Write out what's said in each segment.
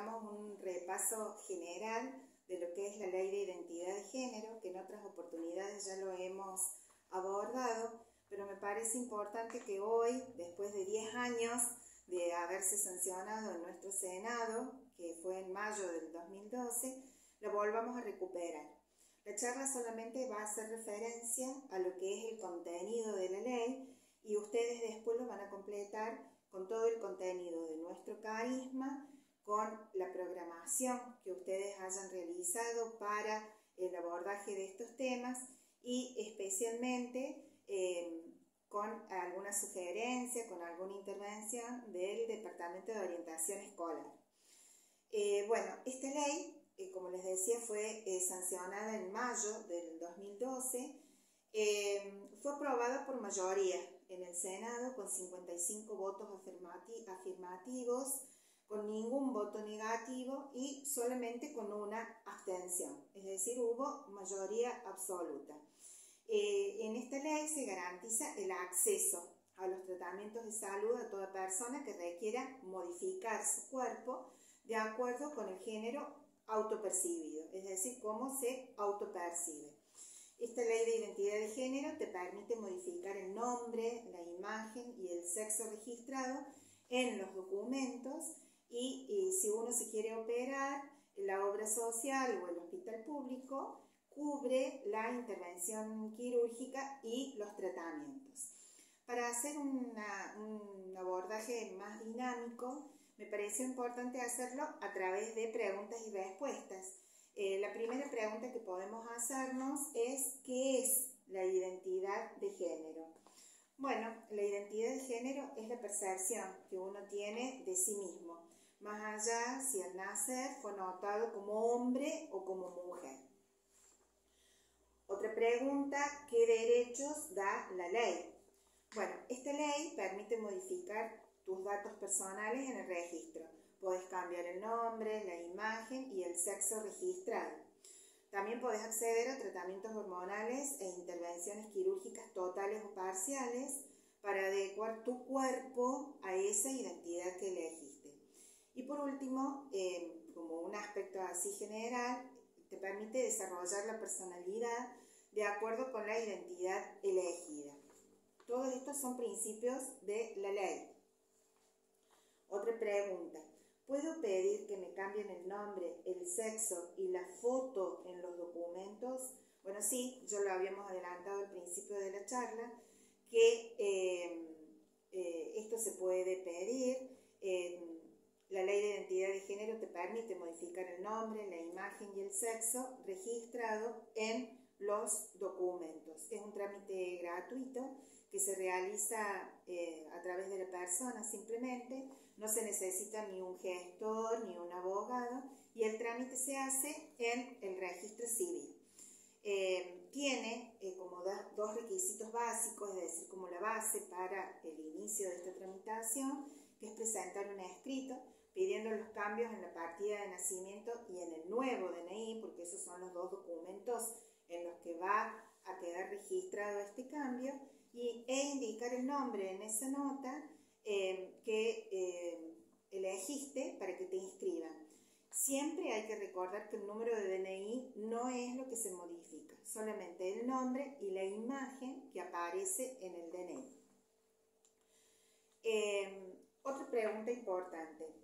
hagamos un repaso general de lo que es la Ley de Identidad de Género, que en otras oportunidades ya lo hemos abordado, pero me parece importante que hoy, después de 10 años de haberse sancionado en nuestro Senado, que fue en mayo del 2012, lo volvamos a recuperar. La charla solamente va a hacer referencia a lo que es el contenido de la ley y ustedes después lo van a completar con todo el contenido de nuestro carisma, con la programación que ustedes hayan realizado para el abordaje de estos temas y especialmente con alguna sugerencia, con alguna intervención del Departamento de Orientación Escolar. Bueno, esta ley, como les decía, fue sancionada en mayo del 2012, fue aprobada por mayoría en el Senado con 55 votos afirmativos, con ningún voto negativo y solamente con una abstención, es decir, hubo mayoría absoluta. En esta ley se garantiza el acceso a los tratamientos de salud a toda persona que requiera modificar su cuerpo de acuerdo con el género autopercibido, es decir, cómo se autopercibe. Esta ley de identidad de género te permite modificar el nombre, la imagen y el sexo registrado en los documentos y si uno se quiere operar, la obra social o el hospital público cubre la intervención quirúrgica y los tratamientos. Para hacer un abordaje más dinámico, me pareció importante hacerlo a través de preguntas y respuestas. La primera pregunta que podemos hacernos es ¿qué es la identidad de género? Bueno, la identidad de género es la percepción que uno tiene de sí mismo, más allá si al nacer fue notado como hombre o como mujer. Otra pregunta, ¿qué derechos da la ley? Bueno, esta ley permite modificar tus datos personales en el registro. Podés cambiar el nombre, la imagen y el sexo registrado. También podés acceder a tratamientos hormonales e intervenciones quirúrgicas totales o parciales para adecuar tu cuerpo a esa identidad que elegiste. Y por último, como un aspecto así general, te permite desarrollar la personalidad de acuerdo con la identidad elegida. Todos estos son principios de la ley. Otra pregunta. ¿Puedo pedir que me cambien el nombre, el sexo y la foto en los documentos? Bueno, sí, yo lo habíamos adelantado al principio de la charla, que esto se puede pedir. La ley de identidad de género te permite modificar el nombre, la imagen y el sexo registrado en los documentos. Es un trámite gratuito que se realiza a través de la persona simplemente, no se necesita ni un gestor ni un abogado y el trámite se hace en el registro civil. Tiene como dos requisitos básicos, es decir, como la base para el inicio de esta tramitación, que es presentar un escrito pidiendo los cambios en la partida de nacimiento y en el nuevo DNI, porque esos son los dos documentos en los que va a quedar registrado este cambio, e indicar el nombre en esa nota que elegiste para que te inscriban. Siempre hay que recordar que el número de DNI no es lo que se modifica, solamente el nombre y la imagen que aparece en el DNI. Otra pregunta importante.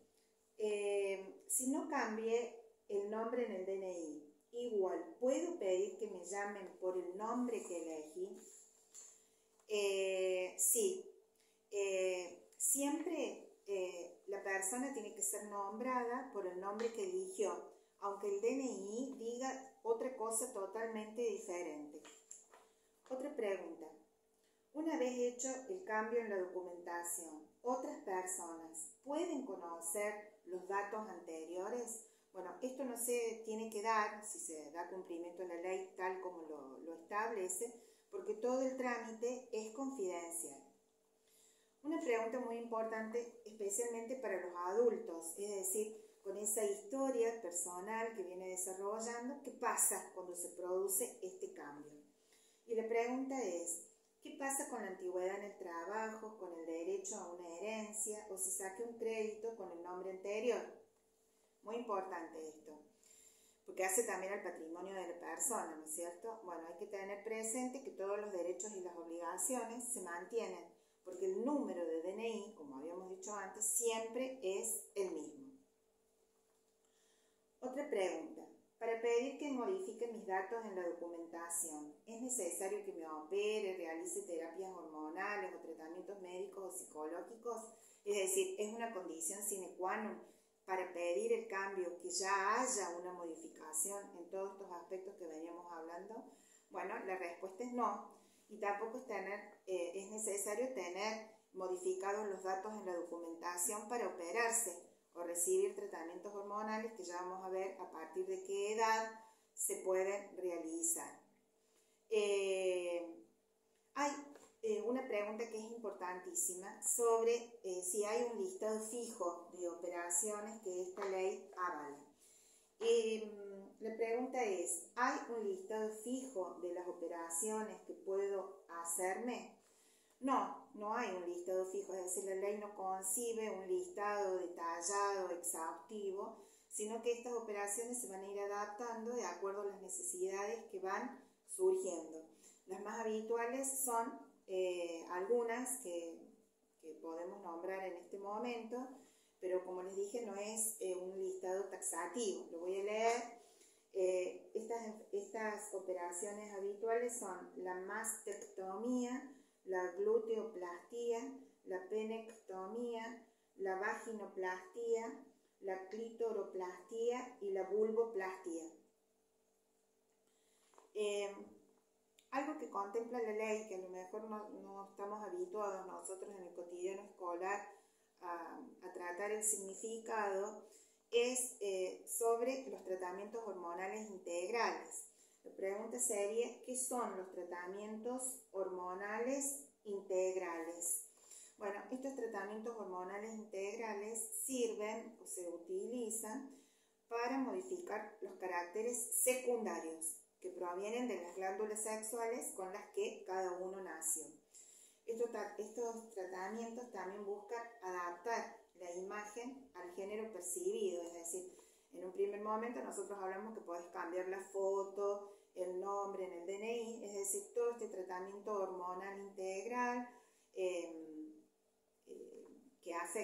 Si no cambié el nombre en el DNI, igual, ¿puedo pedir que me llamen por el nombre que elegí? Sí. Siempre la persona tiene que ser nombrada por el nombre que eligió, aunque el DNI diga otra cosa totalmente diferente. Otra pregunta. Una vez hecho el cambio en la documentación, ¿otras personas pueden conocer los datos anteriores? Bueno, esto no se tiene que dar si se da cumplimiento a la ley tal como lo establece, porque todo el trámite es confidencial. Una pregunta muy importante, especialmente para los adultos, es decir, con esa historia personal que viene desarrollando, ¿qué pasa cuando se produce este cambio? Y la pregunta es, ¿qué pasa con la antigüedad en el trabajo, con el derecho a una herencia o si saqué un crédito con el nombre anterior? Muy importante esto, porque hace también al patrimonio de la persona, ¿no es cierto? Bueno, hay que tener presente que todos los derechos y las obligaciones se mantienen, porque el número de DNI, como habíamos dicho antes, siempre es el mismo. Otra pregunta. Para pedir que modifiquen mis datos en la documentación, ¿es necesario que me opere, realice terapias hormonales o tratamientos médicos o psicológicos? Es decir, ¿es una condición sine qua non para pedir el cambio que ya haya una modificación en todos estos aspectos que veníamos hablando? Bueno, la respuesta es no, y tampoco es necesario tener modificados los datos en la documentación para operarse o recibir tratamientos hormonales, que ya vamos a ver a partir de qué edad se pueden realizar. Hay una pregunta que es importantísima sobre si hay un listado fijo de operaciones que esta ley avala. La pregunta es, ¿hay un listado fijo de las operaciones que puedo hacerme? No hay un listado fijo, es decir, la ley no concibe un listado detallado, exhaustivo, sino que estas operaciones se van a ir adaptando de acuerdo a las necesidades que van surgiendo. Las más habituales son algunas que podemos nombrar en este momento, pero como les dije, no es un listado taxativo. Lo voy a leer. Estas operaciones habituales son la mastectomía, la gluteoplastía, la penectomía, la vaginoplastía, la clitoroplastía y la vulvoplastía. Algo que contempla la ley, que a lo mejor no estamos habituados nosotros en el cotidiano escolar a tratar el significado, es sobre los tratamientos hormonales integrales. La pregunta sería, ¿qué son los tratamientos hormonales integrales? Bueno, estos tratamientos hormonales integrales sirven o se utilizan para modificar los caracteres secundarios que provienen de las glándulas sexuales con las que cada uno nació. Estos tratamientos también buscan adaptar la imagen al género percibido, es decir, en un primer momento nosotros hablamos que podés cambiar la foto, el nombre en el DNI, es decir, todo este tratamiento hormonal integral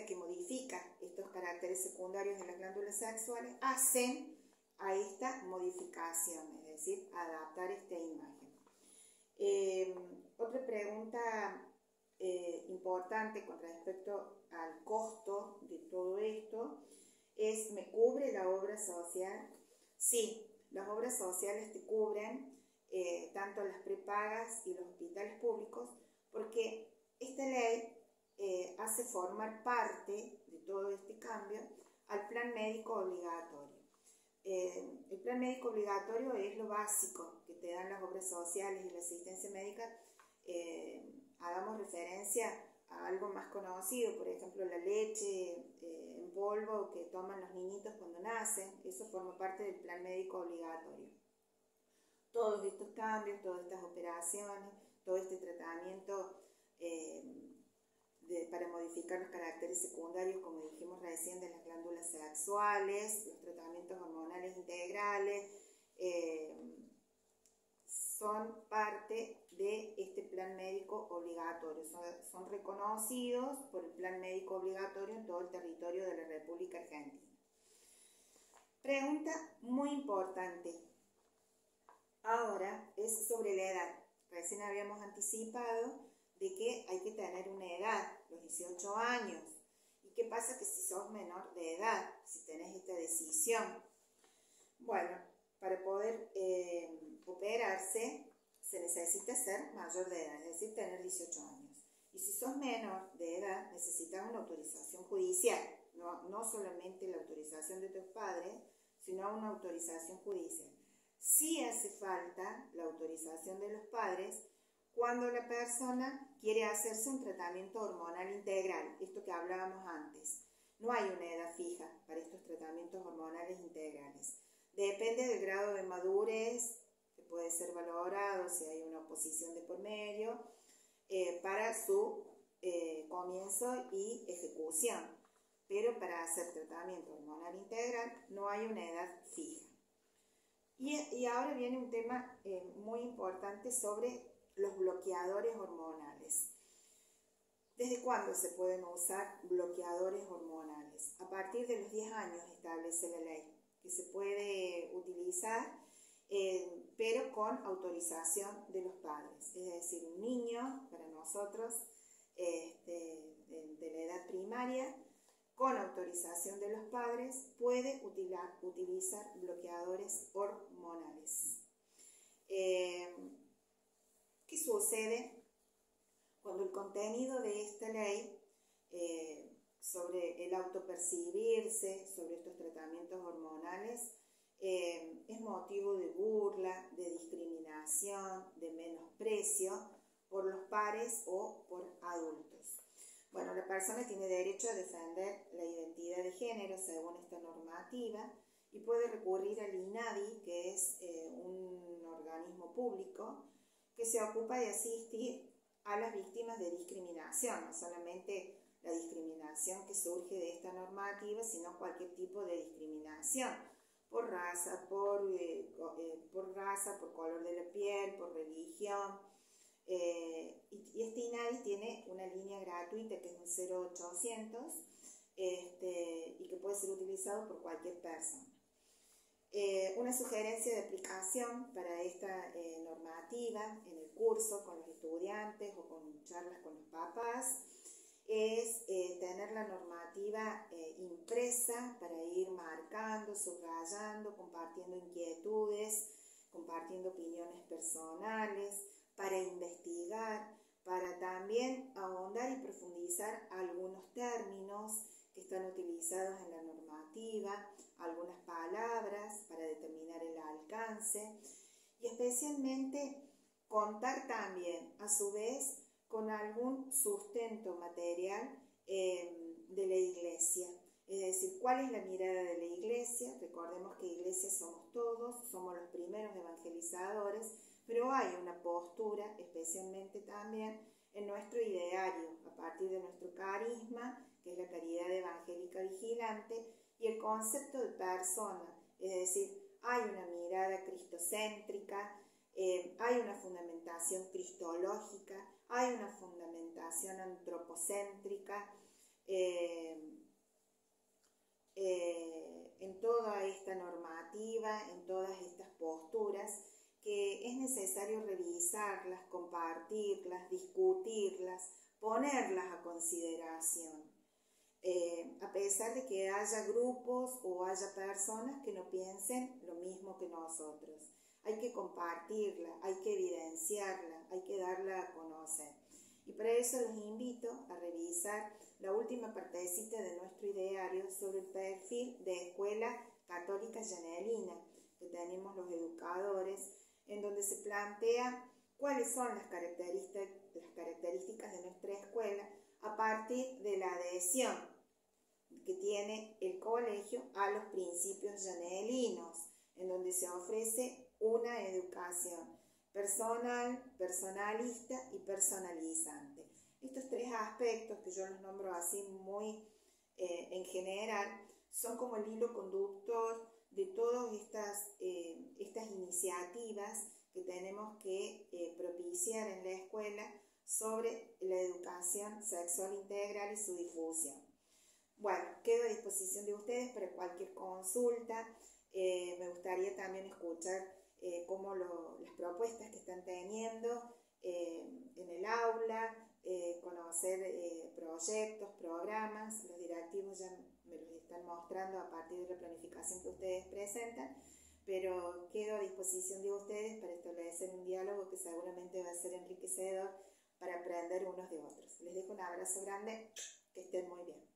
que modifica estos caracteres secundarios de las glándulas sexuales, hacen a esta modificación, es decir, adaptar esta imagen. Otra pregunta importante con respecto al costo de todo esto es, ¿me cubre la obra social? Sí, las obras sociales te cubren tanto las prepagas y los hospitales públicos, porque esta ley hace formar parte de todo este cambio al plan médico obligatorio. El plan médico obligatorio es lo básico que te dan las obras sociales y la asistencia médica. Hagamos referencia a algo más conocido, por ejemplo la leche en polvo que toman los niñitos cuando nacen, eso forma parte del plan médico obligatorio. Todos estos cambios, todas estas operaciones, todo este tratamiento para modificar los caracteres secundarios, como dijimos recién, de las glándulas sexuales, los tratamientos hormonales integrales, son parte de este plan médico obligatorio, son reconocidos por el plan médico obligatorio en todo el territorio de la República Argentina. Pregunta muy importante. Ahora es sobre la edad. Recién habíamos anticipado de que hay que tener una edad, los 18 años. ¿Y qué pasa que si sos menor de edad, si tenés esta decisión? Bueno, para poder operarse se necesita ser mayor de edad, es decir, tener 18 años. Y si sos menor de edad, necesitas una autorización judicial, no solamente la autorización de tus padres, sino una autorización judicial. Sí hace falta la autorización de los padres cuando la persona quiere hacerse un tratamiento hormonal integral, esto que hablábamos antes. No hay una edad fija para estos tratamientos hormonales integrales. Depende del grado de madurez, que puede ser valorado si hay una oposición de por medio, para su comienzo y ejecución. pero para hacer tratamiento hormonal integral no hay una edad fija. Y ahora viene un tema muy importante sobre los bloqueadores hormonales. ¿Desde cuándo se pueden usar bloqueadores hormonales? A partir de los 10 años establece la ley que se puede utilizar, pero con autorización de los padres. Es decir, un niño, para nosotros, de la edad primaria, con autorización de los padres, puede utilizar bloqueadores hormonales. ¿Qué sucede cuando el contenido de esta ley sobre el autopercibirse, sobre estos tratamientos hormonales, es motivo de burla, de discriminación, de menosprecio por los pares o por adultos? Bueno, la persona tiene derecho a defender la identidad de género según esta normativa y puede recurrir al INADI, que es un organismo público que se ocupa de asistir a las víctimas de discriminación, no solamente la discriminación que surge de esta normativa, sino cualquier tipo de discriminación por raza, por color de la piel, por religión. Y este INADI tiene una línea gratuita que es un 0800 y que puede ser utilizado por cualquier persona. Una sugerencia de aplicación para esta normativa en el curso con los estudiantes o con charlas con los papás es tener la normativa impresa para ir marcando, subrayando, compartiendo inquietudes, compartiendo opiniones personales, para investigar, para también ahondar y profundizar algunos términos que están utilizados en la normativa, algunas palabras para determinar el alcance y especialmente contar también a su vez con algún sustento material de la Iglesia. Es decir, ¿cuál es la mirada de la Iglesia? Recordemos que Iglesia somos todos, somos los primeros evangelizadores, pero hay una postura, especialmente también en nuestro ideario, a partir de nuestro carisma, que es la caridad evangélica vigilante, y el concepto de persona, es decir, hay una mirada cristocéntrica, hay una fundamentación cristológica, hay una fundamentación antropocéntrica, en toda esta normativa, en todas estas posturas, que es necesario revisarlas, compartirlas, discutirlas, ponerlas a consideración. A pesar de que haya grupos o haya personas que no piensen lo mismo que nosotros. Hay que compartirla, hay que evidenciarla, hay que darla a conocer. Y para eso los invito a revisar la última partecita de nuestro ideario sobre el perfil de Escuela Católica Llanelina, que tenemos los educadores, en donde se plantea cuáles son las características de nuestra escuela a partir de la adhesión que tiene el colegio a los principios llanelinos, en donde se ofrece una educación personal, personalista y personalizante. Estos tres aspectos, que yo los nombro así muy en general, son como el hilo conductor de todas estas iniciativas que tenemos que propiciar en la escuela sobre la educación sexual integral y su difusión. Bueno, quedo a disposición de ustedes para cualquier consulta. Me gustaría también escuchar cómo las propuestas que están teniendo en el aula, conocer proyectos, programas. Los directivos ya me los están mostrando a partir de la planificación que ustedes presentan, pero quedo a disposición de ustedes para establecer un diálogo que seguramente va a ser enriquecedor para aprender unos de otros. Les dejo un abrazo grande, que estén muy bien.